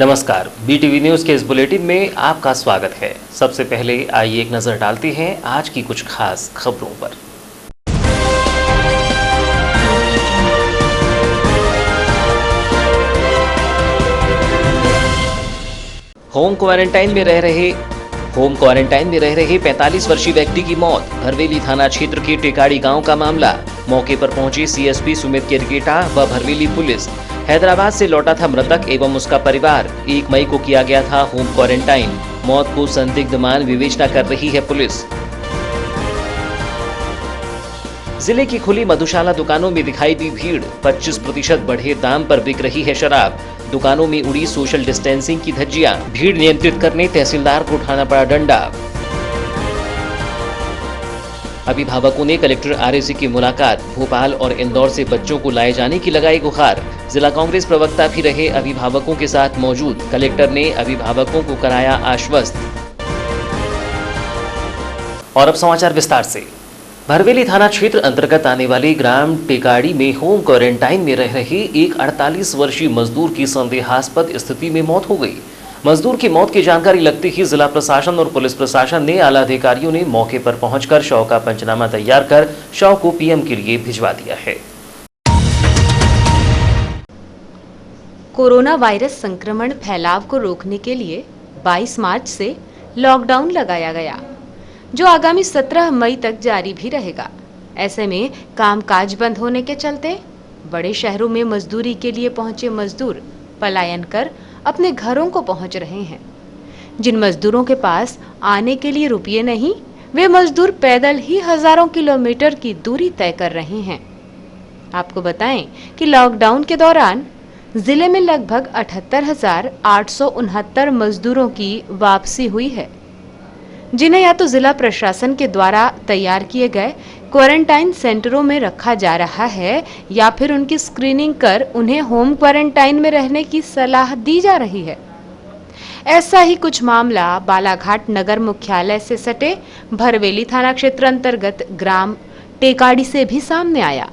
नमस्कार, BTV news के इस बुलेटिन में आपका स्वागत है। सबसे पहले आइए एक नज़र डालते हैं आज की कुछ खास खबरों पर। होम क्वारंटाइन में रह रहे 45 वर्षीय व्यक्ति की मौत। भरवेली थाना क्षेत्र के टेकाड़ी गांव का मामला। मौके पर पहुंची CSP सुमित केरकेटा व भरवेली पुलिस। हैदराबाद से लौटा था मृतक एवं उसका परिवार। 1 मई को किया गया था होम क्वारंटाइन। मौत को संदिग्ध मान विवेचना कर रही है पुलिस। जिले की खुली मधुशाला दुकानों में दिखाई दी भीड़। 25% बढ़े दाम पर बिक रही है शराब। दुकानों में उड़ी सोशल डिस्टेंसिंग की धज्जियां। भीड़ नियंत्रित करने तहसीलदार को उठाना पड़ा डंडा। अभिभावकों ने कलेक्टर RAC की मुलाकात। भोपाल और इंदौर से बच्चों को लाए जाने की लगाई गुहार। जिला कांग्रेस प्रवक्ता भी रहे अभिभावकों के साथ मौजूद। कलेक्टर ने अभिभावकों को कराया आश्वस्त। और अब समाचार विस्तार से। भरवेली थाना क्षेत्र अंतर्गत आने वाले ग्राम टेकाड़ी में होम क्वारंटाइन में रह रहे एक 48 वर्षीय मजदूर की संदेहास्पद स्थिति में मौत हो गई। मजदूर की मौत की जानकारी लगते ही जिला प्रशासन और पुलिस प्रशासन ने आला अधिकारियों ने मौके पर पहुंचकर शव का पंचनामा तैयार कर शव को PM के लिए भिजवा दिया है। कोरोना वायरस संक्रमण फैलाव को रोकने के लिए 22 मार्च से लॉकडाउन लगाया गया, जो आगामी 17 मई तक जारी भी रहेगा। ऐसे में कामकाज बंद होने के चलते बड़े शहरों में मजदूरी के लिए पहुंचे मजदूर पलायन कर अपने घरों को पहुंच रहे हैं। जिन मजदूरों के पास आने के लिए रुपये नहीं, वे मजदूर पैदल ही हजारों किलोमीटर की दूरी तय कर रहे हैं। आपको बताएं कि लॉकडाउन के दौरान जिले में लगभग 78,869 मजदूरों की वापसी हुई है, जिन्हें या तो जिला प्रशासन के द्वारा तैयार किए गए क्वारंटाइन सेंटरों में रखा जा रहा है या फिर उनकी स्क्रीनिंग कर उन्हें होम क्वारंटाइन में रहने की सलाह दी जा रही है। ऐसा ही कुछ मामला बालाघाट नगर मुख्यालय से सटे भरवेली थाना क्षेत्र अंतर्गत ग्राम टेकाड़ी से भी सामने आया,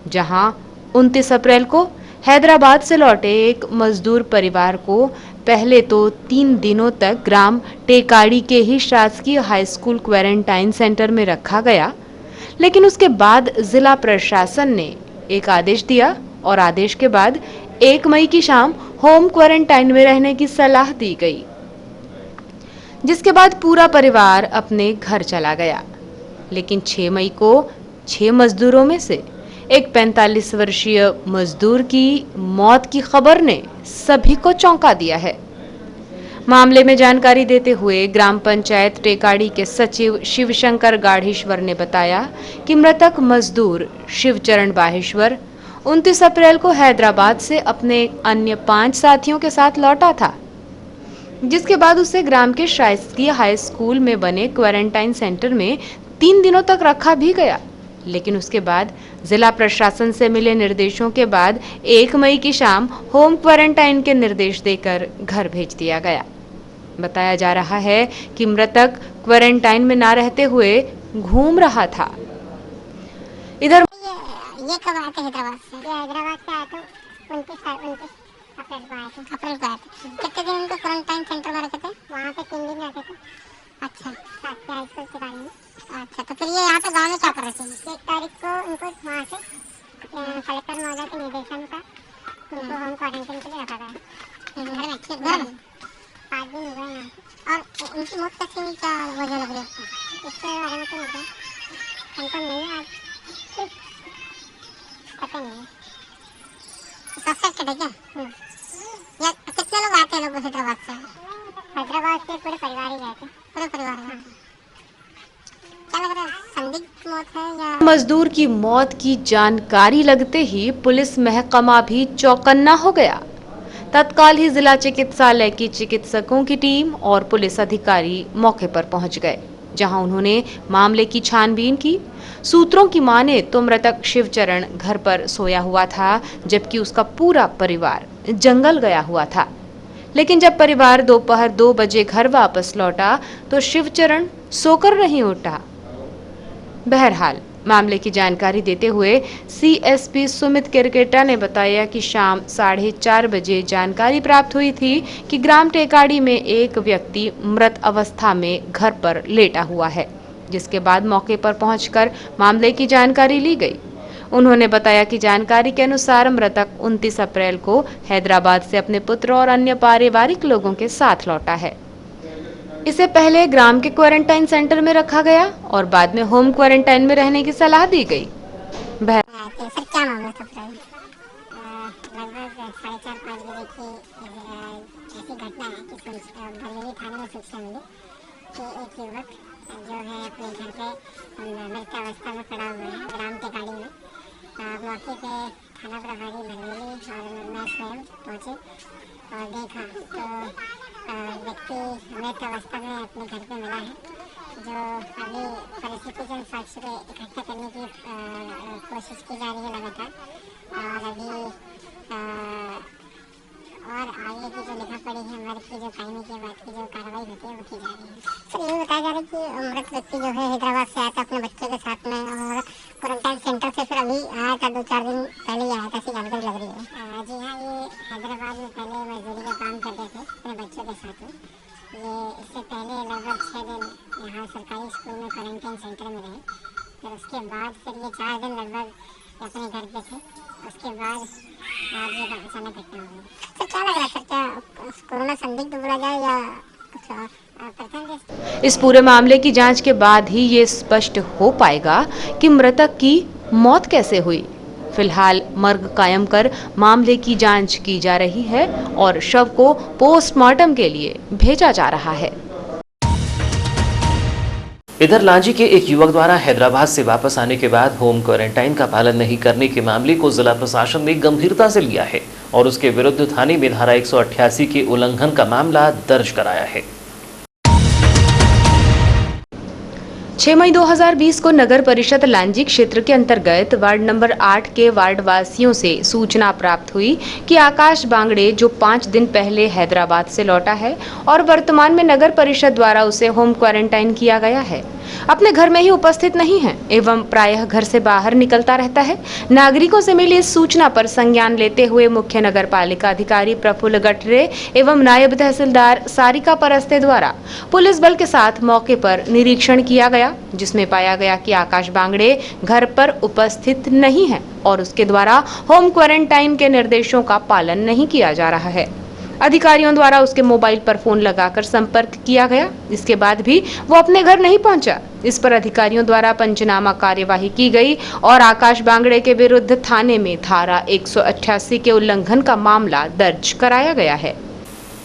जहां 29 अप्रैल को हैदराबाद से लौटे एक मजदूर परिवार को पहले तो 3 दिनों तक ग्राम टेकाड़ी के ही शासकीय हाई स्कूल क्वारंटाइन सेंटर में रखा गया, लेकिन उसके बाद जिला प्रशासन ने एक आदेश दिया और आदेश के बाद 1 मई की शाम होम क्वारंटाइन में रहने की सलाह दी गई, जिसके बाद पूरा परिवार अपने घर चला गया। लेकिन 6 मई को 6 मजदूरों में से एक 45 वर्षीय मजदूर की मौत की खबर ने सभी को चौंका दिया है। मामले में जानकारी देते हुए ग्राम पंचायत टेकाड़ी के सचिव शिवशंकर गाढ़ीश्वर ने बताया कि मृतक मजदूर शिवचरण बाहेश्वर 29 अप्रैल को हैदराबाद से अपने अन्य 5 साथियों के साथ लौटा था, जिसके बाद उसे ग्राम के शासकीय हाई स्कूल में बने क्वारंटाइन सेंटर में 3 दिनों तक रखा भी गया। लेकिन उसके बाद जिला प्रशासन से मिले निर्देशों के बाद 1 मई की शाम होम क्वारंटाइन के निर्देश देकर घर भेज दिया गया। बताया जा रहा है कि मृतक क्वारंटाइन में ना रहते हुए घूम रहा था। इधर ये कब आए थे हैदराबाद से? ये हैदराबाद से आए थे 29 अप्रैल को आए थे। कितने दिन उनको क्वारंटाइन सेंटर में रखे थे? वहाँ पे 3 दिन रखे थे। अच्छा, शासकीय हाई स्कूल टेकाड़ी में। अच्छा, तो फिर ये यहाँ पे गाँव में क्या कर रहे थे? 1 तारीख को उनको वहाँ से कलेक्टर महोदय के निर्देशन का उनको होम क्वारंटाइन के लिए रखा गया। घर में 5 दिन हो गए यहाँ। और उनकी मौत कैसे हुई, क्या वजह लग रही है? इसके बारे में तो मुझे कंफर्म नहीं है, आज पता नहीं है। सस्पेक्टेड है क्या? या कितने लोग आते हैं? लोग हैदराबाद से? हैदराबाद से पूरे परिवार ही गए थे। पूरे परिवार में क्या लग रहा है, संदिग्ध मौत है या? मजदूर की मौत की जानकारी लगते ही पुलिस महकमा भी चौकन्ना हो गया। तत्काल ही जिला चिकित्सालय की चिकित्सकों की टीम और पुलिस अधिकारी मौके पर पहुंच गए, जहां उन्होंने मामले की छानबीन की। सूत्रों की माने तो मृतक शिवचरण घर पर सोया हुआ था, जबकि उसका पूरा परिवार जंगल गया हुआ था। लेकिन जब परिवार दोपहर 2 बजे घर वापस लौटा तो शिवचरण सोकर नहीं उठा। बहरहाल मामले की जानकारी देते हुए सीएसपी सुमित किरकेटा ने बताया कि शाम 4:30 बजे जानकारी प्राप्त हुई थी कि ग्राम टेकाड़ी में एक व्यक्ति मृत अवस्था में घर पर लेटा हुआ है, जिसके बाद मौके पर पहुंचकर मामले की जानकारी ली गई। उन्होंने बताया कि जानकारी के अनुसार मृतक 29 अप्रैल को हैदराबाद से अपने पुत्र और अन्य पारिवारिक लोगों के साथ लौटा है। इसे पहले ग्राम के क्वारंटाइन सेंटर में रखा गया और बाद में होम क्वारंटाइन में रहने की सलाह दी गई। सर क्या मामला था लगभग 4:30-5 बजे की ऐसी घटना है कि भरवेली थाने में सूचना मिली कि एक युवक जो है अपने घर पे मृत अवस्था में पड़ा हुआ है ग्राम टेकाड़ी में। मौके पे थाना प्रभारी भरवेली और मैं स्वयं पहुँचे और देखा तो व्यक्ति मृत अवस्था में अपने घर पे मिला है, जो अभी परिस्थितिजन साक्ष्य को इकट्ठा करने की कोशिश की जा रही है लगातार। और अभी और आगे की जो लिखा पड़ी है मर्द की जो कायमी के बाद की जो कार्रवाई होती है वो की जा रही है। सर ये बताया जा रहा है कि मृत व्यक्ति जो है हैदराबाद से आया था अपने बच्चे के साथ में और क्वारंटाइन सेंटर से फिर अभी आया था, 2-4 दिन पहले ही आया था, ऐसी जानकारी लग रही है। जी हाँ, ये हैदराबाद में पहले मजदूरी का काम करते थे अपने बच्चों के साथ में। ये इससे पहले लगभग 6 दिन यहाँ सरकारी स्कूल में क्वारंटाइन सेंटर में रहे, फिर उसके बाद फिर ये 4 दिन लगभग अपने घर पे थे। उसके बाद आज ये अचानक घटना हो गई। सर क्या लग रहा है सर, क्या कोरोना संदिग्ध बोला जाए या कुछ और? इस पूरे मामले की जांच के बाद ही ये स्पष्ट हो पाएगा कि मृतक की मौत कैसे हुई। फिलहाल मर्ग कायम कर मामले की जांच की जा रही है और शव को पोस्टमार्टम के लिए भेजा जा रहा है। इधर लांजी के एक युवक द्वारा हैदराबाद से वापस आने के बाद होम क्वारंटाइन का पालन नहीं करने के मामले को जिला प्रशासन ने गंभीरता से लिया है और उसके विरुद्ध थाने में धारा 188 के उल्लंघन का मामला दर्ज कराया है। 6 मई 2020 को नगर परिषद लांजी क्षेत्र के अंतर्गत वार्ड नंबर 8 के वार्ड वासियों से सूचना प्राप्त हुई कि आकाश बांगड़े, जो 5 दिन पहले हैदराबाद से लौटा है और वर्तमान में नगर परिषद द्वारा उसे होम क्वारंटाइन किया गया है, अपने घर में ही उपस्थित नहीं है एवं प्रायः घर से बाहर निकलता रहता है। नागरिकों से मिली इस सूचना पर संज्ञान लेते हुए मुख्य नगर पालिका अधिकारी प्रफुल्ल गठरे एवं नायब तहसीलदार सारिका परस्ते द्वारा पुलिस बल के साथ मौके पर निरीक्षण किया गया, जिसमें पाया गया कि आकाश बांगड़े घर पर उपस्थित नहीं है और उसके द्वारा होम क्वारंटाइन के निर्देशों का पालन नहीं किया जा रहा है। अधिकारियों द्वारा उसके मोबाइल पर फोन लगाकर संपर्क किया गया, इसके बाद भी वो अपने घर नहीं पहुंचा। इस पर अधिकारियों द्वारा पंचनामा कार्यवाही की गई और आकाश बांगड़े के विरुद्ध थाने में धारा 188 के उल्लंघन का मामला दर्ज कराया गया है।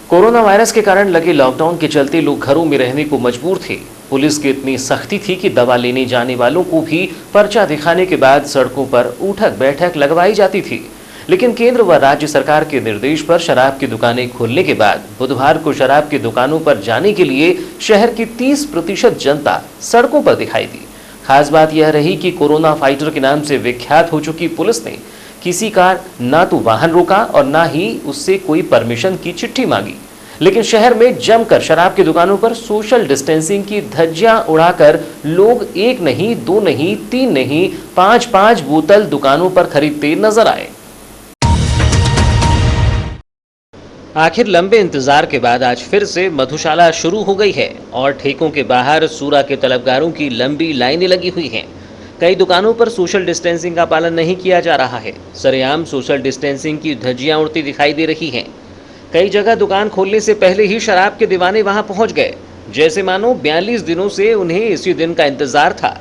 कोरोना वायरस के कारण लगे लॉकडाउन के चलते लोग घरों में रहने को मजबूर थे। पुलिस की इतनी सख्ती थी कि दवा लेने जाने वालों को भी पर्चा दिखाने के बाद सड़कों पर उठक बैठक लगवाई जाती थी। लेकिन केंद्र व राज्य सरकार के निर्देश पर शराब की दुकानें खोलने के बाद बुधवार को शराब की दुकानों पर जाने के लिए शहर की 30% जनता सड़कों पर दिखाई दी। खास बात यह रही कि कोरोना फाइटर के नाम से विख्यात हो चुकी पुलिस ने किसी का ना तो वाहन रोका और ना ही उससे कोई परमिशन की चिट्ठी मांगी, लेकिन शहर में जमकर शराब की दुकानों पर सोशल डिस्टेंसिंग की धज्जियां उड़ाकर लोग 1 नहीं, 2 नहीं, 3 नहीं, 5-5 बोतल दुकानों पर खरीदते नजर आए। आखिर लंबे इंतजार के बाद आज फिर से मधुशाला शुरू हो गई है और ठेकों के बाहर सूरा के तलबगारों की लंबी लाइनें लगी हुई हैं। कई दुकानों पर सोशल डिस्टेंसिंग का पालन नहीं किया जा रहा है। सरेआम सोशल डिस्टेंसिंग की धज्जियां उड़ती दिखाई दे रही हैं। कई जगह दुकान खोलने से पहले ही शराब के दीवाने वहां पहुंच गए, जैसे मानो 42 दिनों से उन्हें इसी दिन का इंतजार था।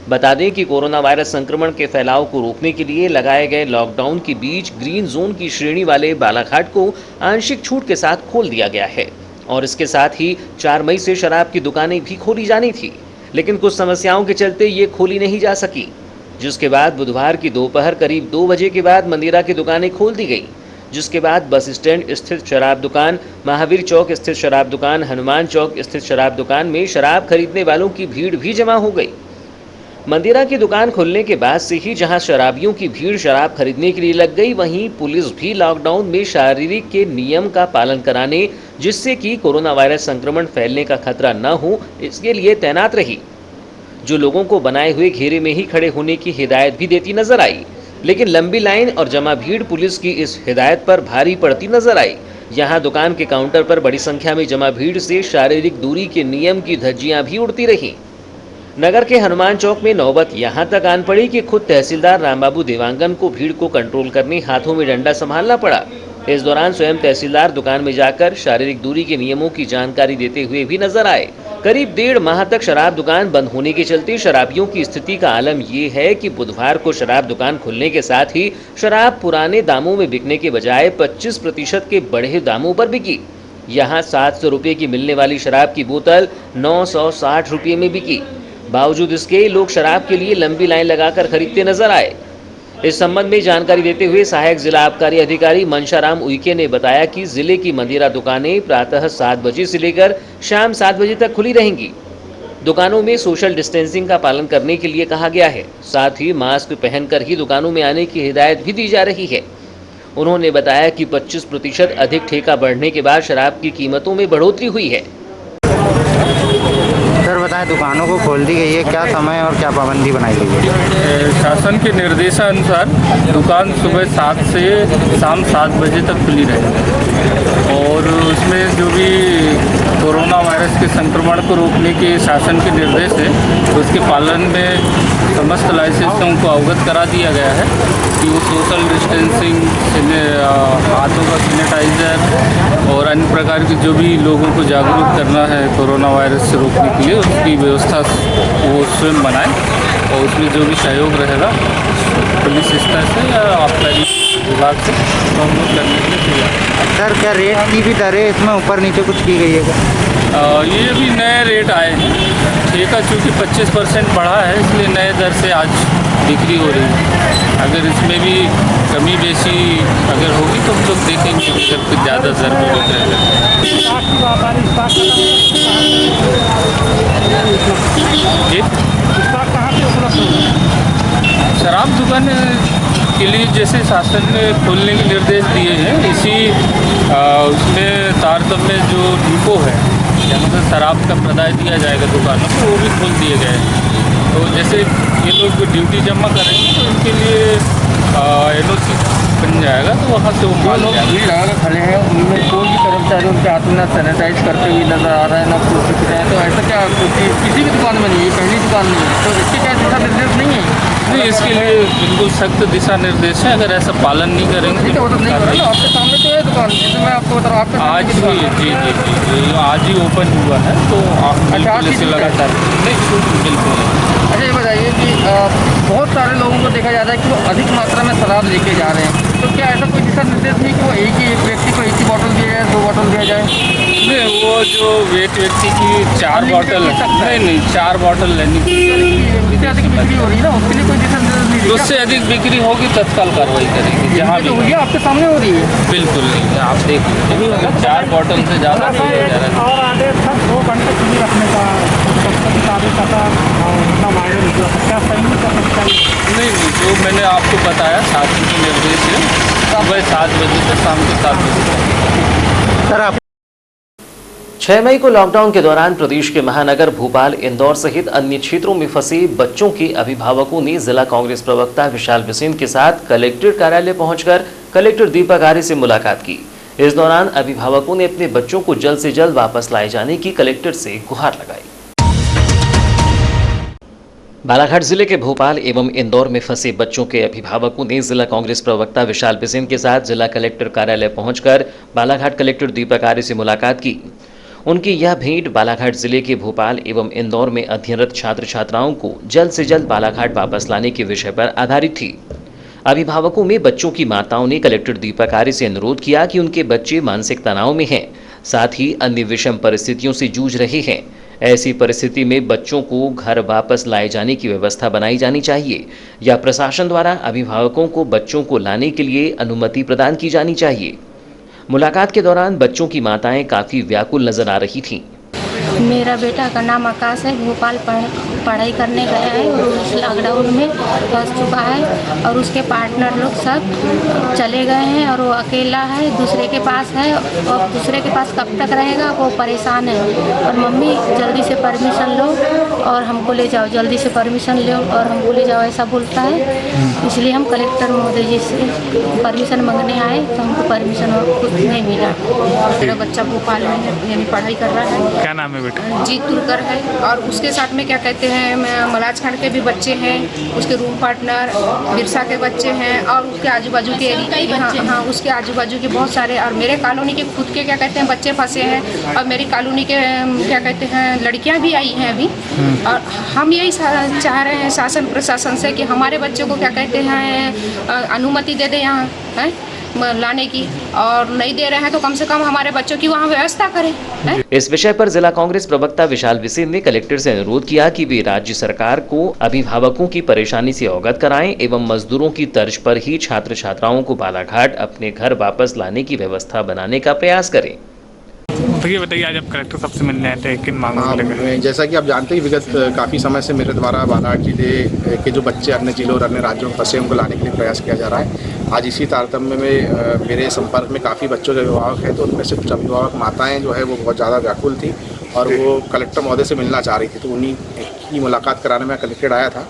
बता दें कि कोरोना वायरस संक्रमण के फैलाव को रोकने के लिए लगाए गए लॉकडाउन के बीच ग्रीन जोन की श्रेणी वाले बालाघाट को आंशिक छूट के साथ खोल दिया गया है और इसके साथ ही 4 मई से शराब की दुकानें भी खोली जानी थी, लेकिन कुछ समस्याओं के चलते ये खोली नहीं जा सकी, जिसके बाद बुधवार की दोपहर करीब 2 बजे के बाद मंदिरा की दुकानें खोल दी गई, जिसके बाद बस स्टैंड स्थित शराब दुकान, महावीर चौक स्थित शराब दुकान, हनुमान चौक स्थित शराब दुकान में शराब खरीदने वालों की भीड़ भी जमा हो गई। मंदिरा की दुकान खुलने के बाद से ही जहां शराबियों की भीड़ शराब खरीदने के लिए लग गई, वहीं पुलिस भी लॉकडाउन में शारीरिक के नियम का पालन कराने, जिससे कि कोरोना वायरस संक्रमण फैलने का खतरा न हो, इसके लिए तैनात रही। जो लोगों को बनाए हुए घेरे में ही खड़े होने की हिदायत भी देती नजर आई। लेकिन लंबी लाइन और जमा भीड़ पुलिस की इस हिदायत पर भारी पड़ती नजर आई। यहाँ दुकान के काउंटर पर बड़ी संख्या में जमा भीड़ से शारीरिक दूरी के नियम की धज्जियां भी उड़ती रहीं। नगर के हनुमान चौक में नौबत यहां तक आन पड़ी कि खुद तहसीलदार रामबाबू देवांगन को भीड़ को कंट्रोल करने हाथों में डंडा संभालना पड़ा। इस दौरान स्वयं तहसीलदार दुकान में जाकर शारीरिक दूरी के नियमों की जानकारी देते हुए भी नजर आए। करीब 1.5 माह तक शराब दुकान बंद होने के चलते शराबियों की स्थिति का आलम ये है कि बुधवार को शराब दुकान खुलने के साथ ही शराब पुराने दामों में बिकने के बजाय 25% के बढ़े दामों पर बिकी। यहाँ 700 रुपये की मिलने वाली शराब की बोतल 960 रुपये में बिकी। बावजूद इसके लोग शराब के लिए लंबी लाइन लगाकर खरीदते नजर आए। इस संबंध में जानकारी देते हुए सहायक जिला आबकारी अधिकारी मनशाराम उइके ने बताया कि जिले की मदिरा दुकानें प्रातः 7 बजे से लेकर शाम 7 बजे तक खुली रहेंगी। दुकानों में सोशल डिस्टेंसिंग का पालन करने के लिए कहा गया है। साथ ही मास्क पहनकर ही दुकानों में आने की हिदायत भी दी जा रही है। उन्होंने बताया कि 25% अधिक ठेका बढ़ने के बाद शराब की कीमतों में बढ़ोतरी हुई है। सर बताएं, दुकानों को खोल दी गई है, क्या समय और क्या पाबंदी बनाई गई है? शासन के निर्देशानुसार दुकान सुबह 7 से शाम 7 बजे तक खुली रहेगी और उसमें जो भी कोरोना वायरस के संक्रमण को रोकने के शासन के निर्देश है उसके पालन में समस्त लाइसेंसों को अवगत करा दिया गया है कि वो सोशल डिस्टेंसिंग, हाथों का सैनिटाइज़र और अन्य प्रकार की जो भी लोगों को जागरूक करना है कोरोना वायरस से रोकने के लिए उसकी व्यवस्था वो स्वयं बनाए और उसमें जो भी सहयोग रहेगा पुलिस स्तर से या आबकारी विभाग से तो हम लोग करने के लिए तैयार। सर क्या रेट की भी दरें इसमें ऊपर नीचे कुछ की गई है क्या? ये भी नए रेट आए हैं। ठेका चूँकि 25% बढ़ा है इसलिए नए दर से आज बिक्री हो रही है। अगर इसमें भी कमी बेशी अगर होगी तो हम लोग देखेंगे कि कुछ ज़्यादा दर में बिक रहे हैं। शराब दुकान के लिए जैसे शासन ने खोलने के निर्देश दिए हैं इसी उसमें तारतम्य जो डिपो है जहाँ से शराब का प्रदाय दिया जाएगा दुकानों को वो भी खोल दिए गए हैं। तो जैसे ये लोग ड्यूटी जमा करेंगे तो उनके लिए NOC बन जाएगा तो वहाँ से वो माल भीड़ लगा खड़े हैं उनमें कोई भी कर्मचारी उनके हाथ में ना सैनिटाइज करते हुए नजर आ रहा है ना कुछ दिख रहा है। तो ऐसा क्या किसी भी दुकान में नहीं है, पहली दुकान में है, तो इसके क्या दिशा निर्देश नहीं है? नहीं, इसके लिए बिल्कुल सख्त दिशा निर्देश है। अगर ऐसा पालन नहीं करेंगे तो नहीं करेगा। आपके सामने तो है दुकान जिसमें मैं आपको बता रहा हूँ आज ही जी आज ही ओपन हुआ है तो आप बिल्कुल इसे लगातार नहीं बिल्कुल। अच्छा ये बताइए कि बहुत सारे लोगों को देखा जाता है कि वो अधिक मात्रा में शराब लेके जा रहे हैं, तो क्या ऐसा कोई दिशा निर्देश नहीं कि वो एक व्यक्ति को 1 ही बॉटल दिया जाए, 2 बॉटल दिया जाए? नहीं, वो जो वेट व्यक्ति की 4 बॉटल नहीं 4 बॉटल लेनी उससे अधिक बिक्री हो रही है ना, उसके लिए कोई दिशा निर्देश नहीं? उससे अधिक बिक्री होगी तत्काल कार्रवाई करेंगे जहाँ भी हुई है आपके सामने हो रही है। बिल्कुल नहीं, आप देख लीजिए अगर 4 बॉटल से ज़्यादा और आगे 2 घंटे खुली रखने का नहीं, जो मैंने आपको बताया शासन के निर्देश है सुबह 7 बजे से शाम के 7 बजे तक। सर आप 6 मई को लॉकडाउन के दौरान प्रदेश के महानगर भोपाल, इंदौर सहित अन्य क्षेत्रों में फंसे बच्चों के अभिभावकों ने जिला कांग्रेस प्रवक्ता विशाल बिसेन के साथ कलेक्ट्रेट कार्यालय पहुंचकर कलेक्टर दीपक आर्य से मुलाकात की। इस दौरान अभिभावकों ने अपने बच्चों को जल्द से जल्द वापस लाए जाने की कलेक्टर से गुहार लगाई। बालाघाट जिले के भोपाल एवं इंदौर में फंसे बच्चों के अभिभावकों ने जिला कांग्रेस प्रवक्ता विशाल बिसेन के साथ जिला कलेक्टर कार्यालय पहुंचकर बालाघाट कलेक्टर दीपक आर्य से मुलाकात की। उनकी यह भेंट बालाघाट जिले के भोपाल एवं इंदौर में अध्ययनरत छात्र छात्राओं को जल्द से जल्द बालाघाट वापस लाने के विषय पर आधारित थी। अभिभावकों में बच्चों की माताओं ने कलेक्टर दीपक आर्य से अनुरोध किया कि उनके बच्चे मानसिक तनाव में हैं, साथ ही अन्य विषम परिस्थितियों से जूझ रहे हैं। ऐसी परिस्थिति में बच्चों को घर वापस लाए जाने की व्यवस्था बनाई जानी चाहिए या प्रशासन द्वारा अभिभावकों को बच्चों को लाने के लिए अनुमति प्रदान की जानी चाहिए। मुलाकात के दौरान बच्चों की माताएं काफी व्याकुल नजर आ रही थीं। मेरा बेटा का नाम आकाश है, भोपाल पढ़ाई करने गया है और उस लॉकडाउन में फंस चुका है और उसके पार्टनर लोग सब चले गए हैं और वो अकेला है, दूसरे के पास है और दूसरे के पास कब तक रहेगा, वो परेशान है। और मम्मी जल्दी से परमिशन लो और हमको ले जाओ, जल्दी से परमिशन लो और हमको ले जाओ, ऐसा बोलता है। इसलिए हम कलेक्टर महोदय जी से परमिशन मांगने आए तो हमको परमिशन नहीं मिला। मेरा बच्चा भोपाल में यानी पढ़ाई कर रहा है। क्या नाम है बेटा? जीत तुलकर है और उसके साथ में क्या कहते हैं मलाज खान के भी बच्चे हैं, उसके रूम पार्टनर बिरसा के बच्चे हैं और उसके आजू बाजू के हाँ उसके आजू बाजू के बहुत सारे और मेरे कॉलोनी के खुद के क्या कहते हैं बच्चे फंसे हैं और मेरी कॉलोनी के क्या कहते हैं लड़कियां भी आई हैं अभी। और हम यही चाह रहे हैं शासन प्रशासन से कि हमारे बच्चों को क्या कहते हैं अनुमति दे दे यहाँ है लाने की, और नहीं दे रहे हैं तो कम से कम हमारे बच्चों की वहाँ व्यवस्था करें। इस विषय पर जिला कांग्रेस प्रवक्ता विशाल बिसेन ने कलेक्टर से अनुरोध किया कि वे राज्य सरकार को अभिभावकों की परेशानी से अवगत कराएं एवं मजदूरों की तर्ज पर ही छात्र छात्राओं को बालाघाट अपने घर वापस लाने की व्यवस्था बनाने का प्रयास करें। तो ये बताइए, आज आप कलेक्टर साहब से मिलने आए थे, किन मांगों को लेकर? जैसा कि आप जानते हैं विगत काफ़ी समय से मेरे द्वारा बालाघाट जिले के जो बच्चे अन्य जिलों और अन्य राज्यों में फंसे उनको लाने के लिए प्रयास किया जा रहा है। आज इसी तारतम्य में मेरे संपर्क में काफ़ी बच्चों के अभिभावक हैं, तो उनमें से कुछ अभिभावक माताएं जो है वो बहुत ज़्यादा व्याकुल थी और वो कलेक्टर महोदय से मिलना चाह रही थी, तो उन्हीं की मुलाकात कराने में कलेक्टर आया था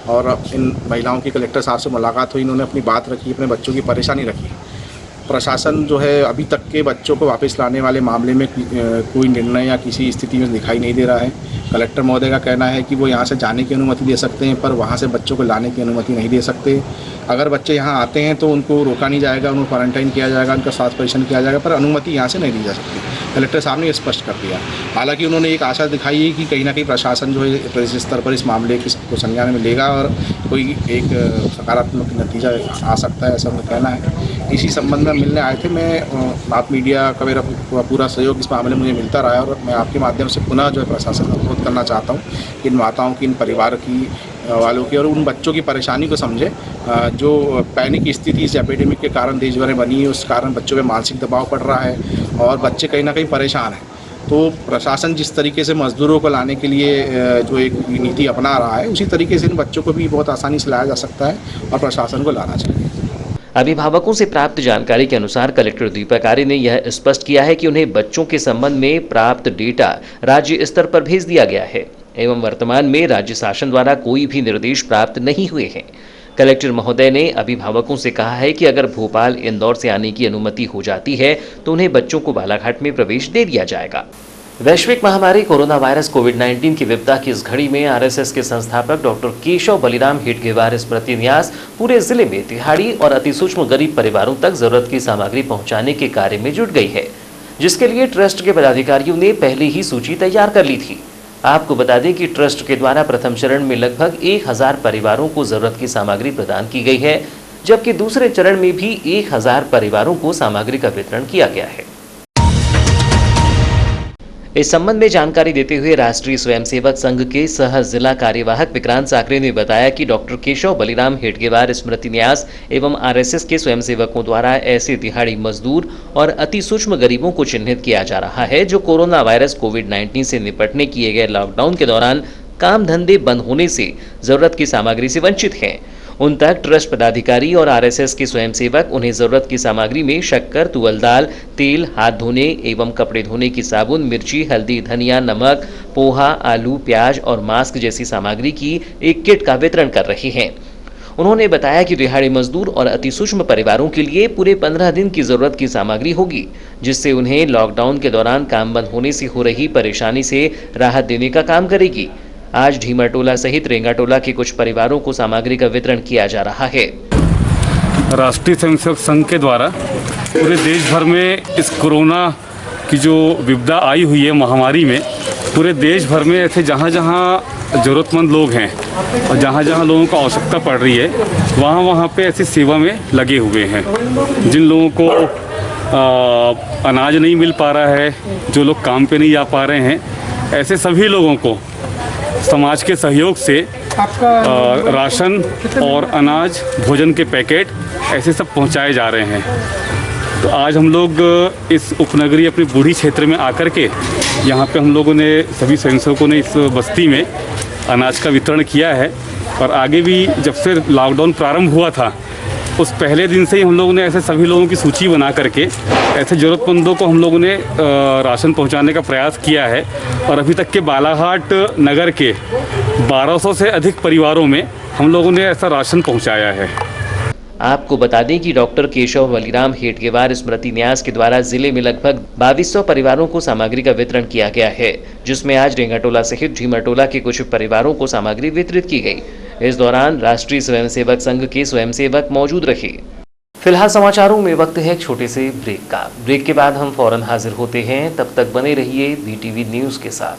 और इन महिलाओं की कलेक्टर साहब से मुलाकात हुई। इन्होंने अपनी बात रखी, अपने बच्चों की परेशानी रखी। प्रशासन जो है अभी तक के बच्चों को वापस लाने वाले मामले में कोई निर्णय या किसी स्थिति में दिखाई नहीं दे रहा है। कलेक्टर महोदय का कहना है कि वो यहाँ से जाने की अनुमति दे सकते हैं पर वहाँ से बच्चों को लाने की अनुमति नहीं दे सकते। अगर बच्चे यहाँ आते हैं तो उनको रोका नहीं जाएगा, उनको क्वारंटाइन किया जाएगा, उनका स्वास्थ्य परीक्षण किया जाएगा, पर अनुमति यहाँ से नहीं दी जा सकती। कलेक्टर साहब ने ये स्पष्ट कर दिया। हालांकि उन्होंने एक आशा दिखाई है कि कहीं ना कहीं प्रशासन जो है प्रदेश स्तर पर इस मामले को संज्ञान में लेगा और कोई एक सकारात्मक नतीजा आ सकता है, ऐसा उनका कहना है। इसी संबंध में मिलने आए थे। मैं आप मीडिया का मेरा पूरा सहयोग इस मामले में मुझे मिलता रहा है और मैं आपके माध्यम से पुनः जो है प्रशासन का अनुरोध करना चाहता हूँ कि इन माताओं की, इन परिवार की वालों की और उन बच्चों की परेशानी को समझे जो पैनिक स्थिति इस एपिडेमिक के कारण देश भर में बनी है। उस कारण बच्चों पे मानसिक दबाव पड़ रहा है और बच्चे कहीं ना कहीं परेशान हैं। तो प्रशासन जिस तरीके से मजदूरों को लाने के लिए जो एक नीति अपना रहा है, उसी तरीके से इन बच्चों को भी बहुत आसानी से लाया जा सकता है और प्रशासन को लाना चाहिए। अभिभावकों से प्राप्त जानकारी के अनुसार कलेक्टर दीपक आर्य ने यह स्पष्ट किया है कि उन्हें बच्चों के संबंध में प्राप्त डेटा राज्य स्तर पर भेज दिया गया है एवं वर्तमान में राज्य शासन द्वारा कोई भी निर्देश प्राप्त नहीं हुए हैं। कलेक्टर महोदय ने अभिभावकों से कहा है कि अगर भोपाल इंदौर से आने की अनुमति हो जाती है तो उन्हें बच्चों को बालाघाट में प्रवेश दे दिया जाएगा। वैश्विक महामारी कोरोना वायरस कोविड-19 की विपदा की इस घड़ी में आरएसएस के संस्थापक डॉक्टर केशव बलिराम हेडगेवार स्मृति न्यास पूरे जिले में तिहाड़ी और अतिसूक्ष्म गरीब परिवारों तक जरूरत की सामग्री पहुंचाने के कार्य में जुट गई है, जिसके लिए ट्रस्ट के पदाधिकारियों ने पहले ही सूची तैयार कर ली थी। आपको बता दें कि ट्रस्ट के द्वारा प्रथम चरण में लगभग 1000 परिवारों को जरूरत की सामग्री प्रदान की गई है, जबकि दूसरे चरण में भी 1000 परिवारों को सामग्री का वितरण किया गया है। इस संबंध में जानकारी देते हुए राष्ट्रीय स्वयंसेवक संघ के सह जिला कार्यवाहक विक्रांत साकरे ने बताया कि डॉक्टर केशव बलिराम हेडगेवार स्मृति न्यास एवं आरएसएस के स्वयंसेवकों द्वारा ऐसे दिहाड़ी मजदूर और अति सूक्ष्म गरीबों को चिन्हित किया जा रहा है जो कोरोना वायरस कोविड-19 से निपटने किए गए लॉकडाउन के दौरान काम धंधे बंद होने से जरूरत की सामग्री से वंचित हैं। उन तक ट्रस्ट पदाधिकारी और आरएसएस के स्वयंसेवक उन्हें जरूरत की सामग्री में शक्कर, तुअल दाल, तेल, हाथ धोने एवं कपड़े धोने की साबुन, मिर्ची, हल्दी, धनिया, नमक, पोहा, आलू, प्याज और मास्क जैसी सामग्री की एक किट का वितरण कर रहे हैं। उन्होंने बताया कि दिहाड़ी मजदूर और अतिसूक्ष्म परिवारों के लिए पूरे 15 दिन की जरूरत की सामग्री होगी, जिससे उन्हें लॉकडाउन के दौरान काम बंद होने से हो रही परेशानी से राहत देने का काम करेगी। आज ढीमरटोला सहित रेंगाटोला के कुछ परिवारों को सामग्री का वितरण किया जा रहा है। राष्ट्रीय स्वयंसेवक संघ के द्वारा पूरे देश भर में इस कोरोना की जो विपदा आई हुई है महामारी में, पूरे देश भर में ऐसे जहाँ जहाँ ज़रूरतमंद लोग हैं और जहाँ जहाँ लोगों को आवश्यकता पड़ रही है वहाँ वहाँ पे ऐसी सेवा में लगे हुए हैं। जिन लोगों को अनाज नहीं मिल पा रहा है, जो लोग काम पे नहीं जा पा रहे हैं, ऐसे सभी लोगों को समाज के सहयोग से राशन और अनाज, भोजन के पैकेट ऐसे सब पहुंचाए जा रहे हैं। तो आज हम लोग इस उपनगरीय अपनी बूढ़ी क्षेत्र में आकर के यहाँ पे हम लोगों ने सभी स्वयंसेवकों ने इस बस्ती में अनाज का वितरण किया है। और आगे भी जब से लॉकडाउन प्रारंभ हुआ था उस पहले दिन से ही हम लोगों ने ऐसे सभी लोगों की सूची बना करके ऐसे ज़रूरतमंदों को हम लोगों ने राशन पहुंचाने का प्रयास किया है। और अभी तक के बालाघाट नगर के 1200 से अधिक परिवारों में हम लोगों ने ऐसा राशन पहुंचाया है। आपको बता दें कि डॉक्टर केशव बलिराम हेडगेवार स्मृति न्यास के द्वारा जिले में लगभग 2200 परिवारों को सामग्री का वितरण किया गया है, जिसमें आज रेंगाटोला सहित झीमरटोला के कुछ परिवारों को सामग्री वितरित की गई। इस दौरान राष्ट्रीय स्वयंसेवक संघ के स्वयंसेवक मौजूद रहे। फिलहाल समाचारों में वक्त है एक छोटे से ब्रेक का। ब्रेक के बाद हम फौरन हाजिर होते हैं, तब तक बने रहिए BTV न्यूज़ के साथ।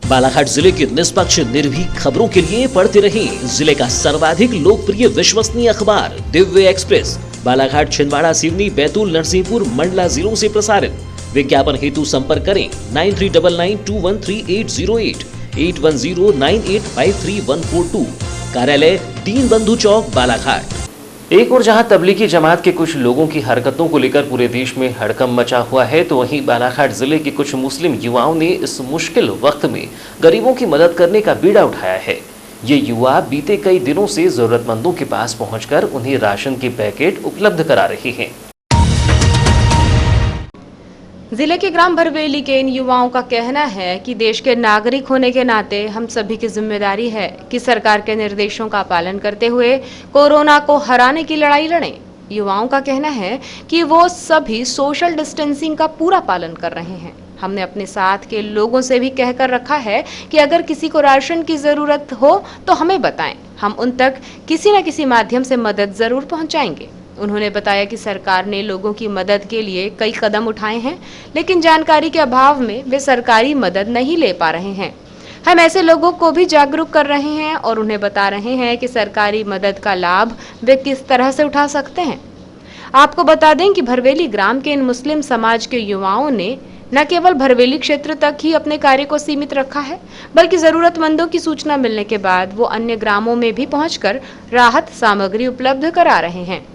बालाघाट जिले की निष्पक्ष निर्भीक खबरों के लिए पढ़ते रहें जिले का सर्वाधिक लोकप्रिय विश्वसनीय अखबार दिव्य एक्सप्रेस। बालाघाट, छिंदवाड़ा, सिवनी, बैतूल, नरसिंहपुर, मंडला जिलों से प्रसारित। विज्ञापन हेतु संपर्क करें 9399213808 8109853142। कार्यालय दीनबंधु चौक, बालाघाट। एक और जहां तबलीगी जमात के कुछ लोगों की हरकतों को लेकर पूरे देश में हड़कंप मचा हुआ है, तो वहीं बालाघाट जिले के कुछ मुस्लिम युवाओं ने इस मुश्किल वक्त में गरीबों की मदद करने का बीड़ा उठाया है। ये युवा बीते कई दिनों से जरूरतमंदों के पास पहुंचकर उन्हें राशन के पैकेट उपलब्ध करा रहे हैं। जिले के ग्राम भरवेली के इन युवाओं का कहना है कि देश के नागरिक होने के नाते हम सभी की जिम्मेदारी है कि सरकार के निर्देशों का पालन करते हुए कोरोना को हराने की लड़ाई लड़ें। युवाओं का कहना है कि वो सभी सोशल डिस्टेंसिंग का पूरा पालन कर रहे हैं। हमने अपने साथ के लोगों से भी कहकर रखा है कि अगर किसी को राशन की जरूरत हो तो हमें बताएं, हम उन तक किसी न किसी माध्यम से मदद जरूर पहुंचाएंगे। उन्होंने बताया कि सरकार ने लोगों की मदद के लिए कई कदम उठाए हैं, लेकिन जानकारी के अभाव में वे सरकारी मदद नहीं ले पा रहे हैं। हम ऐसे लोगों को भी जागरूक कर रहे हैं और उन्हें बता रहे हैं कि सरकारी मदद का लाभ वे किस तरह से उठा सकते हैं। आपको बता दें कि भरवेली ग्राम के इन मुस्लिम समाज के युवाओं ने न केवल भरवेली क्षेत्र तक ही अपने कार्य को सीमित रखा है, बल्कि जरूरतमंदों की सूचना मिलने के बाद वो अन्य ग्रामों में भी पहुंचकर राहत सामग्री उपलब्ध करा रहे हैं।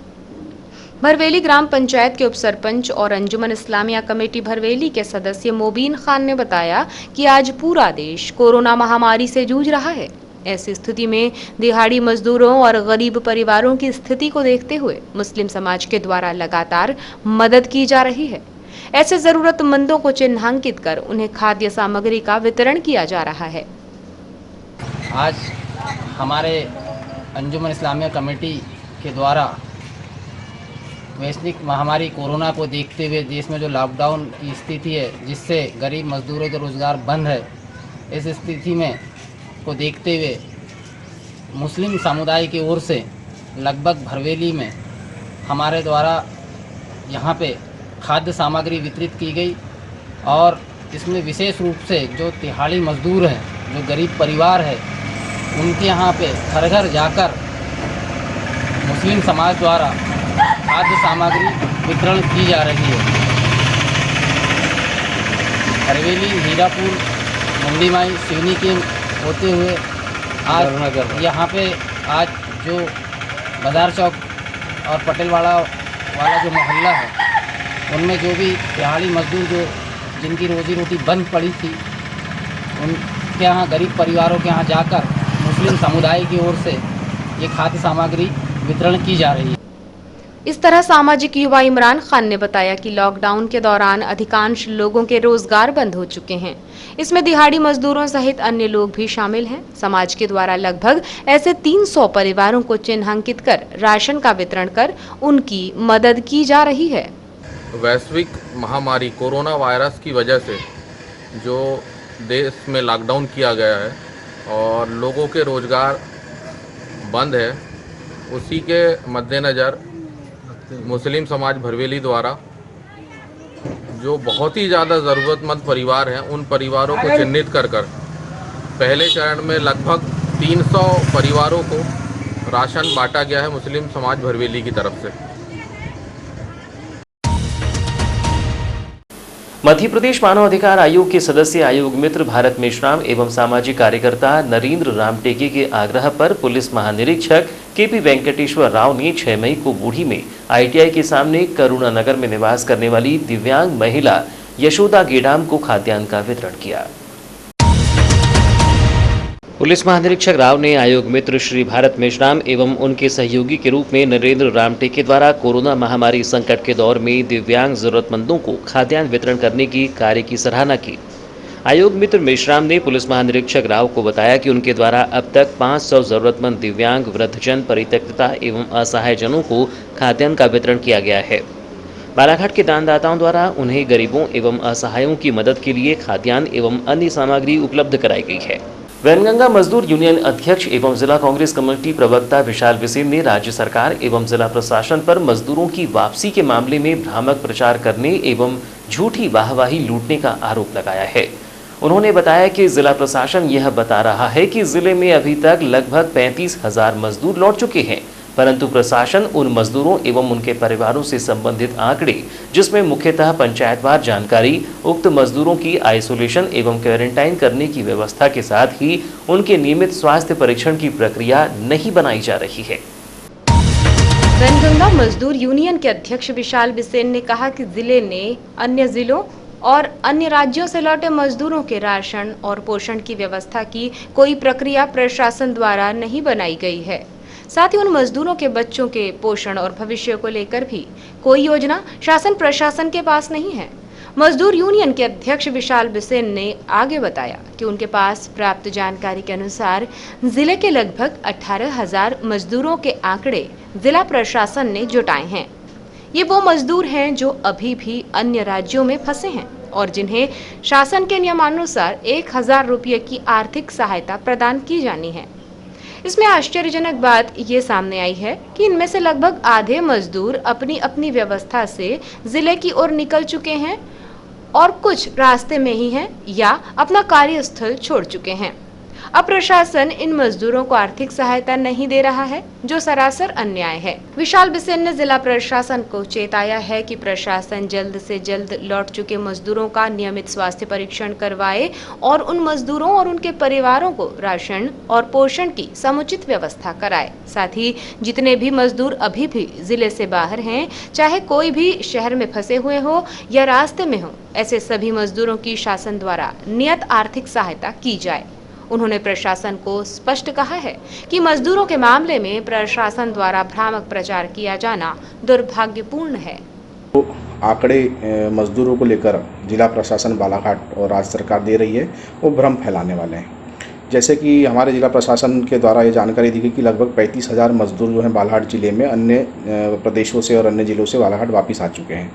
भरवेली ग्राम पंचायत के उप सरपंच और अंजुमन इस्लामिया कमेटी भरवेली के सदस्य मोबीन खान ने बताया कि आज पूरा देश कोरोना महामारी से जूझ रहा है। ऐसी स्थिति में दिहाड़ी मजदूरों और गरीब परिवारों की स्थिति को देखते हुए मुस्लिम समाज के द्वारा लगातार मदद की जा रही है। ऐसे जरूरतमंदों को चिन्हांकित कर उन्हें खाद्य सामग्री का वितरण किया जा रहा है। आज हमारे अंजुमन इस्लामिया कमेटी के द्वारा वैश्विक महामारी कोरोना को देखते हुए देश में जो लॉकडाउन की स्थिति है, जिससे गरीब मजदूरों का रोज़गार बंद है, इस स्थिति में को देखते हुए मुस्लिम समुदाय की ओर से लगभग भरवेली में हमारे द्वारा यहाँ पे खाद्य सामग्री वितरित की गई। और इसमें विशेष रूप से जो तिहाड़ी मजदूर हैं, जो गरीब परिवार है, उनके यहाँ पे घर घर जाकर मुस्लिम समाज द्वारा खाद्य सामग्री वितरण की जा रही है। भरवेली, हीरापुर, मंडी माई, सिवनी के होते हुए आज यहाँ पे आज जो बाजार चौक और पटेलवाड़ा वाला जो मोहल्ला है, उनमें जो भी दिहाड़ी मजदूर जो जिनकी रोजी रोटी बंद पड़ी थी, उनके यहाँ गरीब परिवारों के यहाँ जाकर मुस्लिम समुदाय की ओर से ये खाद्य सामग्री वितरण की जा रही है। इस तरह सामाजिक युवा इमरान खान ने बताया कि लॉकडाउन के दौरान अधिकांश लोगों के रोजगार बंद हो चुके हैं। इसमें दिहाड़ी मजदूरों सहित अन्य लोग भी शामिल हैं। समाज के द्वारा लगभग ऐसे 300 परिवारों को चिन्हांकित कर राशन का वितरण कर उनकी मदद की जा रही है। वैश्विक महामारी कोरोना वायरस की वजह से जो देश में लॉकडाउन किया गया है और लोगों के रोजगार बंद है, उसी के मद्देनज़र मुस्लिम समाज भरवेली द्वारा जो बहुत ही ज़्यादा ज़रूरतमंद परिवार हैं, उन परिवारों को चिन्हित कर पहले चरण में लगभग 300 परिवारों को राशन बांटा गया है मुस्लिम समाज भरवेली की तरफ से। मध्य प्रदेश मानव अधिकार आयोग के सदस्य आयोग मित्र भारत मेश्राम एवं सामाजिक कार्यकर्ता नरेंद्र रामटेके के आग्रह पर पुलिस महानिरीक्षक केपी वेंकटेश्वर राव ने 6 मई को बूढ़ी में ITI के सामने करुणा नगर में निवास करने वाली दिव्यांग महिला यशोदा गेडाम को खाद्यान्न का वितरण किया। पुलिस महानिरीक्षक राव ने आयोग मित्र श्री भारत मेश्राम एवं उनके सहयोगी के रूप में नरेंद्र रामटेके द्वारा कोरोना महामारी संकट के दौर में दिव्यांग जरूरतमंदों को खाद्यान्न वितरण करने की कार्य की सराहना की। आयोग मित्र मेश्राम ने पुलिस महानिरीक्षक राव को बताया कि उनके द्वारा अब तक 500 जरूरतमंद दिव्यांग, वृद्धजन, परित्यक्तता एवं असहाय जनों को खाद्यान्न का वितरण किया गया है। बालाघाट के दानदाताओं द्वारा उन्हें गरीबों एवं असहायों की मदद के लिए खाद्यान्न एवं अन्य सामग्री उपलब्ध कराई गई है। वैनगंगा मजदूर यूनियन अध्यक्ष एवं जिला कांग्रेस कमेटी प्रवक्ता विशाल बिसेन ने राज्य सरकार एवं जिला प्रशासन पर मजदूरों की वापसी के मामले में भ्रामक प्रचार करने एवं झूठी वाहवाही लूटने का आरोप लगाया है। उन्होंने बताया कि जिला प्रशासन यह बता रहा है कि जिले में अभी तक लगभग 35,000 मजदूर लौट चुके हैं, परंतु प्रशासन उन मजदूरों एवं उनके परिवारों से संबंधित आंकड़े, जिसमें मुख्यतः पंचायतवार जानकारी, उक्त मजदूरों की आइसोलेशन एवं क्वारंटाइन करने की व्यवस्था के साथ ही उनके नियमित स्वास्थ्य परीक्षण की प्रक्रिया नहीं बनाई जा रही है। वैनगंगा मजदूर यूनियन के अध्यक्ष विशाल बिसेन ने कहा कि जिले ने अन्य जिलों और अन्य राज्यों से लौटे मजदूरों के राशन और पोषण की व्यवस्था की कोई प्रक्रिया प्रशासन द्वारा नहीं बनाई गई है। साथ ही उन मजदूरों के बच्चों के पोषण और भविष्य को लेकर भी कोई योजना शासन प्रशासन के पास नहीं है। मजदूर यूनियन के अध्यक्ष विशाल बिसेन ने आगे बताया कि उनके पास प्राप्त जानकारी के अनुसार जिले के लगभग 18,000 मजदूरों के आंकड़े जिला प्रशासन ने जुटाए हैं। ये वो मजदूर हैं जो अभी भी अन्य राज्यों में फंसे हैं और जिन्हें शासन के नियमानुसार 1,000 रुपये की आर्थिक सहायता प्रदान की जानी है। इसमें आश्चर्यजनक बात ये सामने आई है कि इनमें से लगभग आधे मजदूर अपनी अपनी व्यवस्था से जिले की ओर निकल चुके हैं और कुछ रास्ते में ही हैं या अपना कार्यस्थल छोड़ चुके हैं। अब प्रशासन इन मजदूरों को आर्थिक सहायता नहीं दे रहा है, जो सरासर अन्याय है। विशाल बिसेन ने जिला प्रशासन को चेताया है कि प्रशासन जल्द से जल्द लौट चुके मजदूरों का नियमित स्वास्थ्य परीक्षण करवाए और उन मजदूरों और उनके परिवारों को राशन और पोषण की समुचित व्यवस्था कराए। साथ ही जितने भी मजदूर अभी भी जिले से बाहर हैं, चाहे कोई भी शहर में फंसे हुए हो या रास्ते में हो, ऐसे सभी मजदूरों की शासन द्वारा नियत आर्थिक सहायता की जाए। उन्होंने प्रशासन को स्पष्ट कहा है कि मजदूरों के मामले में प्रशासन द्वारा भ्रामक प्रचार किया जाना दुर्भाग्यपूर्ण है। तो आंकड़े मजदूरों को लेकर जिला प्रशासन बालाघाट और राज्य सरकार दे रही है, वो भ्रम फैलाने वाले हैं। जैसे कि हमारे जिला प्रशासन के द्वारा ये जानकारी दी गई कि लगभग 35,000 मजदूर जो हैं बालाघाट जिले में अन्य प्रदेशों से और अन्य जिलों से बालाघाट वापस आ चुके हैं,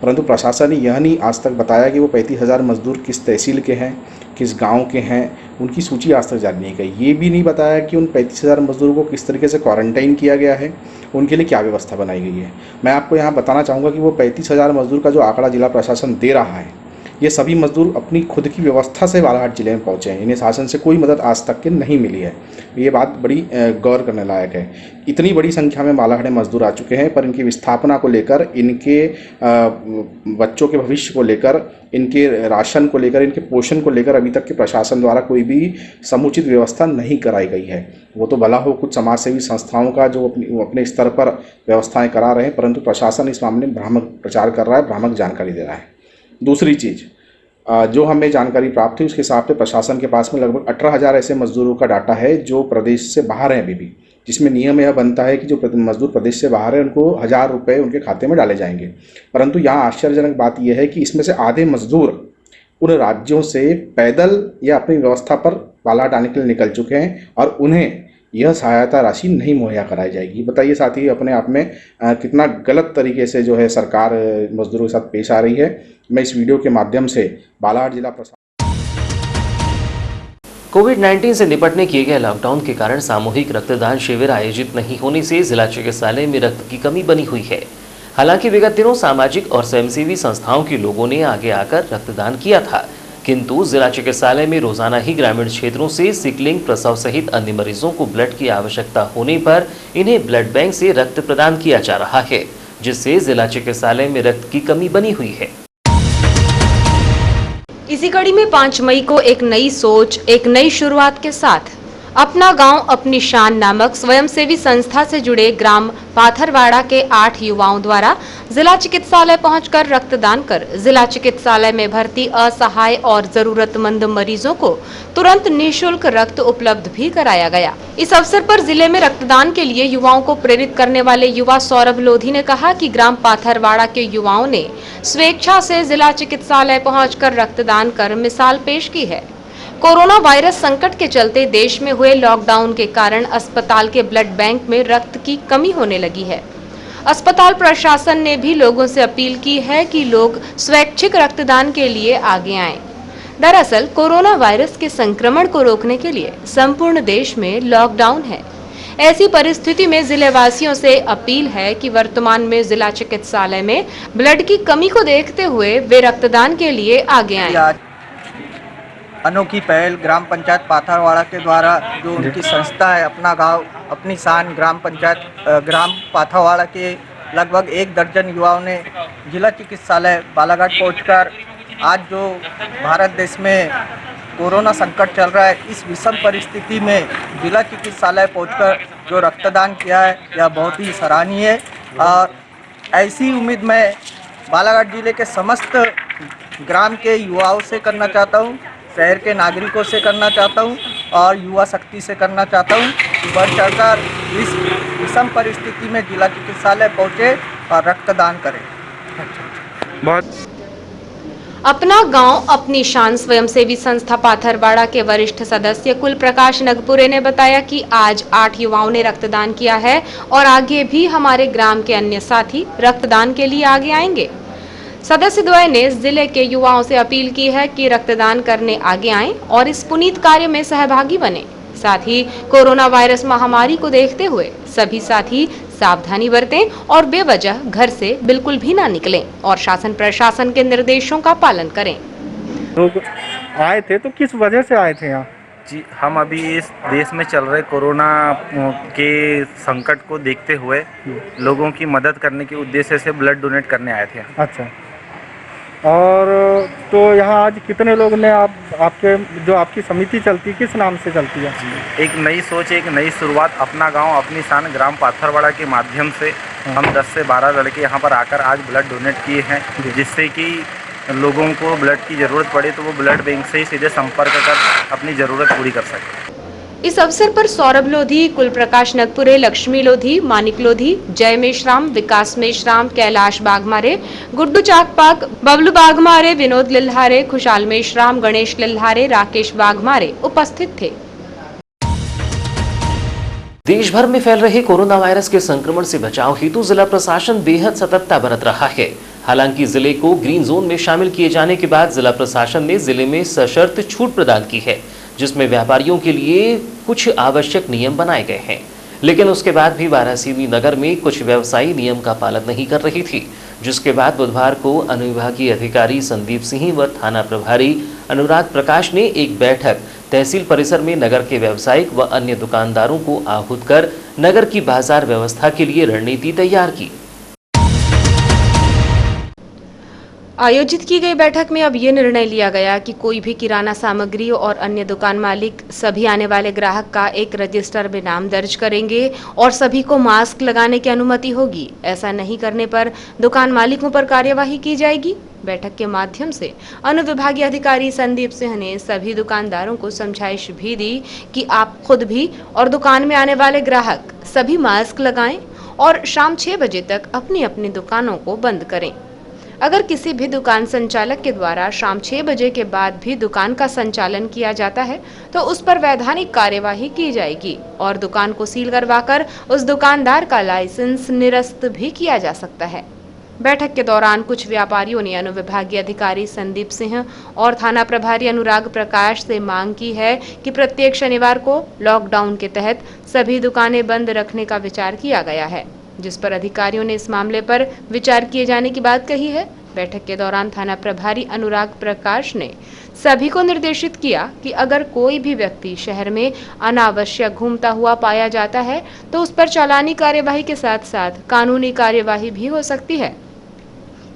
परंतु प्रशासन ने यह नहीं आज तक बताया कि वो 35,000 मजदूर किस तहसील के हैं, किस गांव के हैं, उनकी सूची आज तक जारी नहीं गई। ये भी नहीं बताया कि उन 35,000 मजदूरों को किस तरीके से क्वारंटाइन किया गया है, उनके लिए क्या व्यवस्था बनाई गई है। मैं आपको यहाँ बताना चाहूँगा कि वो 35,000 मजदूर का जो आंकड़ा जिला प्रशासन दे रहा है, ये सभी मजदूर अपनी खुद की व्यवस्था से बालाघाट जिले में पहुँचे हैं। इन्हें शासन से कोई मदद आज तक के नहीं मिली है। ये बात बड़ी गौर करने लायक है। इतनी बड़ी संख्या में बालाघाट में मजदूर आ चुके हैं, पर इनकी विस्थापना को लेकर, इनके बच्चों के भविष्य को लेकर, इनके राशन को लेकर, इनके पोषण को लेकर अभी तक के प्रशासन द्वारा कोई भी समुचित व्यवस्था नहीं कराई गई है। वो तो भला हो कुछ समाजसेवी संस्थाओं का जो अपने स्तर पर व्यवस्थाएँ करा रहे हैं, परंतु प्रशासन इस मामले में भ्रामक प्रचार कर रहा है, भ्रामक जानकारी दे रहा है। दूसरी चीज़ जो हमें जानकारी प्राप्त हुई उसके हिसाब से प्रशासन के पास में लगभग 18,000 ऐसे मजदूरों का डाटा है जो प्रदेश से बाहर हैं अभी भी, जिसमें नियम यह बनता है कि जो मजदूर प्रदेश से बाहर है उनको 1,000 रुपये उनके खाते में डाले जाएंगे। परंतु यहाँ आश्चर्यजनक बात यह है कि इसमें से आधे मजदूर उन राज्यों से पैदल या अपनी व्यवस्था पर बालाघाट आने के लिए निकल चुके हैं और उन्हें यह सहायता राशि नहीं मुहैया कराई जाएगी। बताइए साथी, अपने आप में कितना गलत तरीके से जो है सरकार मजदूरों के साथ पेश आ रही है। मैं इस वीडियो के माध्यम से बालाघाट जिला प्रशासन कोविड-19 से निपटने किए गए लॉकडाउन के कारण सामूहिक रक्तदान शिविर आयोजित नहीं होने से जिला चिकित्सालय में रक्त की कमी बनी हुई है। हालांकि विगत दिनों सामाजिक और स्वयंसेवी संस्थाओं के लोगों ने आगे आकर रक्तदान किया था, किंतु जिला चिकित्सालय में रोजाना ही ग्रामीण क्षेत्रों से सिकलिंग, प्रसव सहित अन्य मरीजों को ब्लड की आवश्यकता होने पर इन्हें ब्लड बैंक से रक्त प्रदान किया जा रहा है, जिससे जिला चिकित्सालय में रक्त की कमी बनी हुई है। इसी कड़ी में 5 मई को एक नई सोच, एक नई शुरुआत के साथ अपना गांव अपनी शान नामक स्वयंसेवी संस्था से जुड़े ग्राम पाथरवाड़ा के 8 युवाओं द्वारा जिला चिकित्सालय पहुंचकर रक्तदान कर जिला चिकित्सालय में भर्ती असहाय और जरूरतमंद मरीजों को तुरंत निःशुल्क रक्त उपलब्ध भी कराया गया। इस अवसर पर जिले में रक्तदान के लिए युवाओं को प्रेरित करने वाले युवा सौरभ लोधी ने कहा कि ग्राम पाथरवाड़ा के युवाओं ने स्वेच्छा से जिला चिकित्सालय पहुंचकर रक्तदान कर मिसाल पेश की है। कोरोना वायरस संकट के चलते देश में हुए लॉकडाउन के कारण अस्पताल के ब्लड बैंक में रक्त की कमी होने लगी है। अस्पताल प्रशासन ने भी लोगों से अपील की है कि लोग स्वैच्छिक रक्तदान के लिए आगे आएं। दरअसल कोरोना वायरस के संक्रमण को रोकने के लिए संपूर्ण देश में लॉकडाउन है। ऐसी परिस्थिति में जिले वासियों से अपील है कि वर्तमान में जिला चिकित्सालय में ब्लड की कमी को देखते हुए वे रक्तदान के लिए आगे आएं। अनोखी पहल ग्राम पंचायत पाथरवाड़ा के द्वारा जो उनकी संस्था है अपना गांव अपनी शान ग्राम पाथरवाड़ा के लगभग 1 दर्जन युवाओं ने जिला चिकित्सालय बालाघाट पहुंचकर आज जो भारत देश में कोरोना संकट चल रहा है इस विषम परिस्थिति में जिला चिकित्सालय पहुंचकर जो रक्तदान किया है यह बहुत ही सराहनीय है। और ऐसी उम्मीद मैं बालाघाट जिले के समस्त ग्राम के युवाओं से करना चाहता हूं, शहर के नागरिकों से करना चाहता हूं और युवा शक्ति से करना चाहता हूं कि बढ़ चढ़कर इस विषम परिस्थिति में जिला चिकित्सालय पहुंचे और रक्तदान करें। अपना गांव अपनी शान स्वयंसेवी संस्था पाथरवाड़ा के वरिष्ठ सदस्य कुल प्रकाश नगपुरे ने बताया कि आज 8 युवाओं ने रक्तदान किया है और आगे भी हमारे ग्राम के अन्य साथी रक्तदान के लिए आगे आएंगे। सदस्य द्वय ने जिले के युवाओं से अपील की है कि रक्तदान करने आगे आएं और इस पुनीत कार्य में सहभागी बने। साथ ही कोरोना वायरस महामारी को देखते हुए सभी साथी सावधानी बरतें और बेवजह घर से बिल्कुल भी ना निकलें और शासन प्रशासन के निर्देशों का पालन करें। लोग आए थे तो किस वजह से आए थे यहाँ? जी, हम अभी इस देश में चल रहे कोरोना के संकट को देखते हुए लोगों की मदद करने के उद्देश्य से ब्लड डोनेट करने आए थे। अच्छा, और तो यहाँ आज कितने लोग ने आपकी समिति चलती किस नाम से चलती है? एक नई सोच, एक नई शुरुआत अपना गांव अपनी शान ग्राम पाथरवाड़ा के माध्यम से हम 10 से 12 लड़के यहाँ पर आकर आज ब्लड डोनेट किए हैं, जिससे कि लोगों को ब्लड की ज़रूरत पड़े तो वो ब्लड बैंक से ही सीधे संपर्क कर अपनी ज़रूरत पूरी कर सके। इस अवसर पर सौरभ लोधी, कुल प्रकाश नगपुरे, लक्ष्मी लोधी, मानिक लोधी, जय मेश्राम, विकास मेश्राम, कैलाश बाघमारे, गुड्डू चाकपाक, बबलू बाघमारे, विनोद लिल्हारे, खुशाल मेश्राम, गणेश लिल्हारे, राकेश बाघमारे उपस्थित थे। देश भर में फैल रहे कोरोना वायरस के संक्रमण से बचाव हेतु जिला प्रशासन बेहद सतर्कता बरत रहा है। हालांकि जिले को ग्रीन जोन में शामिल किए जाने के बाद जिला प्रशासन ने जिले में सशर्त छूट प्रदान की है, जिसमें व्यापारियों के लिए कुछ आवश्यक नियम बनाए गए हैं। लेकिन उसके बाद भी वाराणसी नगर में कुछ व्यवसायी नियम का पालन नहीं कर रही थी, जिसके बाद बुधवार को अनुविभागीय अधिकारी संदीप सिंह व थाना प्रभारी अनुराग प्रकाश ने एक बैठक तहसील परिसर में नगर के व्यावसायिक व अन्य दुकानदारों को आहूत कर नगर की बाजार व्यवस्था के लिए रणनीति तैयार की। आयोजित की गई बैठक में अब ये निर्णय लिया गया कि कोई भी किराना सामग्री और अन्य दुकान मालिक सभी आने वाले ग्राहक का एक रजिस्टर में नाम दर्ज करेंगे और सभी को मास्क लगाने की अनुमति होगी। ऐसा नहीं करने पर दुकान मालिकों पर कार्यवाही की जाएगी। बैठक के माध्यम से अनुविभागीय अधिकारी संदीप सिंह ने सभी दुकानदारों को समझाइश भी दी कि आप खुद भी और दुकान में आने वाले ग्राहक सभी मास्क लगाएं और शाम 6 बजे तक अपनी अपनी दुकानों को बंद करें। अगर किसी भी दुकान संचालक के द्वारा शाम 6 बजे के बाद भी दुकान का संचालन किया जाता है तो उस पर वैधानिक कार्यवाही की जाएगी और दुकान को सील करवाकर उस दुकानदार का लाइसेंस निरस्त भी किया जा सकता है। बैठक के दौरान कुछ व्यापारियों ने अनुविभागीय अधिकारी संदीप सिंह और थाना प्रभारी अनुराग प्रकाश से मांग की है कि प्रत्येक शनिवार को लॉकडाउन के तहत सभी दुकानें बंद रखने का विचार किया गया है, जिस पर अधिकारियों ने इस मामले पर विचार किए जाने की बात कही है। बैठक के दौरान थाना प्रभारी अनुराग प्रकाश ने सभी को निर्देशित किया कि अगर कोई भी व्यक्ति शहर में अनावश्यक घूमता हुआ पाया जाता है तो उस पर चालानी कार्यवाही के साथ साथ कानूनी कार्यवाही भी हो सकती है।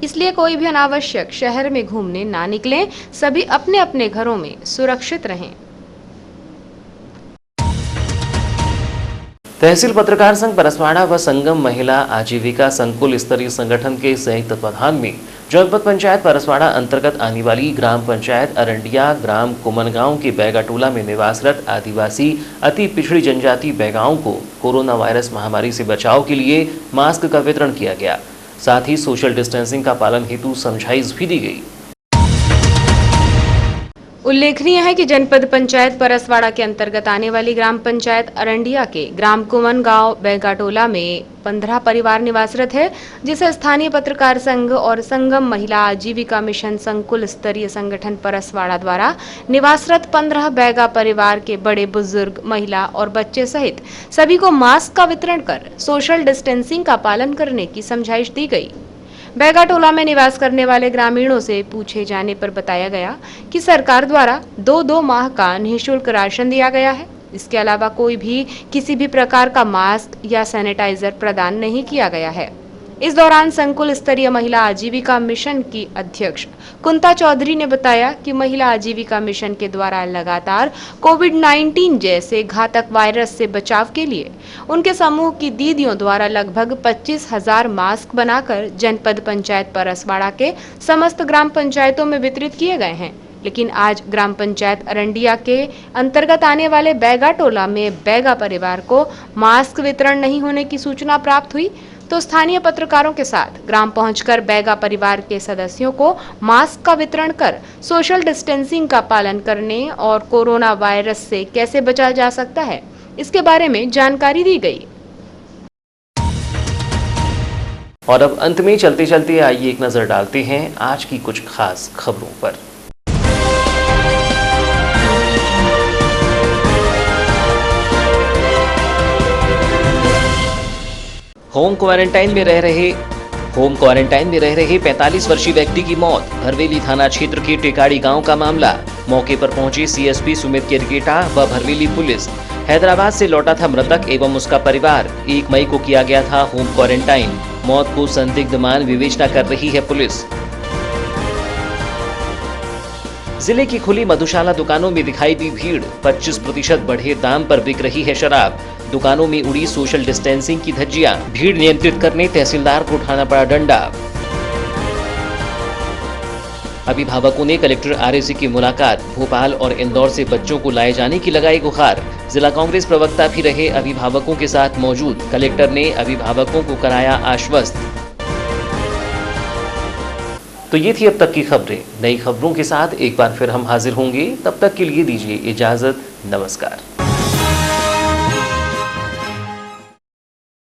इसलिए कोई भी अनावश्यक शहर में घूमने ना निकलें, सभी अपने अपने घरों में सुरक्षित रहें। तहसील पत्रकार संघ परसवाड़ा व संगम महिला आजीविका संकुल स्तरीय संगठन के संयुक्त तत्वाधान में जनपद पंचायत परसवाड़ा अंतर्गत आने वाली ग्राम पंचायत अरंडिया ग्राम कुमनगांव के बैगाटोला में निवासरत आदिवासी अति पिछड़ी जनजाति बैगाओं को कोरोना वायरस महामारी से बचाव के लिए मास्क का वितरण किया गया। साथ ही सोशल डिस्टेंसिंग का पालन हेतु समझाइश भी दी गई। उल्लेखनीय है कि जनपद पंचायत परसवाड़ा के अंतर्गत आने वाली ग्राम पंचायत अरंडिया के ग्राम कुमन गांव बैगाटोला में 15 परिवार निवासरत है, जिसे स्थानीय पत्रकार संघ और संगम महिला आजीविका मिशन संकुल स्तरीय संगठन परसवाड़ा द्वारा निवासरत 15 बैगा परिवार के बड़े बुजुर्ग, महिला और बच्चे सहित सभी को मास्क का वितरण कर सोशल डिस्टेंसिंग का पालन करने की समझाइश दी गई। बैगाटोला में निवास करने वाले ग्रामीणों से पूछे जाने पर बताया गया कि सरकार द्वारा 2-2 माह का निःशुल्क राशन दिया गया है। इसके अलावा कोई भी किसी भी प्रकार का मास्क या सैनिटाइजर प्रदान नहीं किया गया है। इस दौरान संकुल स्तरीय महिला आजीविका मिशन की अध्यक्ष कुंता चौधरी ने बताया कि महिला आजीविका मिशन के द्वारा लगातार कोविड-19 जैसे घातक वायरस से बचाव के लिए उनके समूह की दीदियों द्वारा लगभग 25,000 मास्क बनाकर जनपद पंचायत परसवाड़ा के समस्त ग्राम पंचायतों में वितरित किए गए हैं। लेकिन आज ग्राम पंचायत अरंडिया के अंतर्गत आने वाले बैगाटोला में बैगा परिवार को मास्क वितरण नहीं होने की सूचना प्राप्त हुई, तो स्थानीय पत्रकारों के साथ ग्राम पहुंचकर बैगा परिवार के सदस्यों को मास्क का वितरण कर सोशल डिस्टेंसिंग का पालन करने और कोरोना वायरस से कैसे बचा जा सकता है, इसके बारे में जानकारी दी गई। और अब अंत में चलते चलते आइए एक नजर डालते हैं आज की कुछ खास खबरों पर। होम क्वारंटाइन में रह रहे 45 वर्षीय व्यक्ति की मौत। भरवेली थाना क्षेत्र के टेकाड़ी गांव का मामला। मौके पर पहुंची सीएसपी सुमित केरकेटा व भरवेली पुलिस। हैदराबाद से लौटा था मृतक एवं उसका परिवार। 1 मई को किया गया था होम क्वारंटाइन। मौत को संदिग्ध मान विवेचना कर रही है पुलिस। जिले की खुली मधुशाला दुकानों में दिखाई दी भीड़। 25% बढ़े दाम पर बिक रही है शराब। दुकानों में उड़ी सोशल डिस्टेंसिंग की धज्जियां। भीड़ नियंत्रित करने तहसीलदार को उठाना पड़ा डंडा। अभिभावकों ने कलेक्टर आरएसी की मुलाकात। भोपाल और इंदौर से बच्चों को लाए जाने की लगाई गुहार। जिला कांग्रेस प्रवक्ता भी रहे अभिभावकों के साथ मौजूद। कलेक्टर ने अभिभावकों को कराया आश्वस्त। तो ये थी अब तक की खबरें। नई खबरों के साथ एक बार फिर हम हाजिर होंगे। तब तक के लिए दीजिए इजाजत। नमस्कार।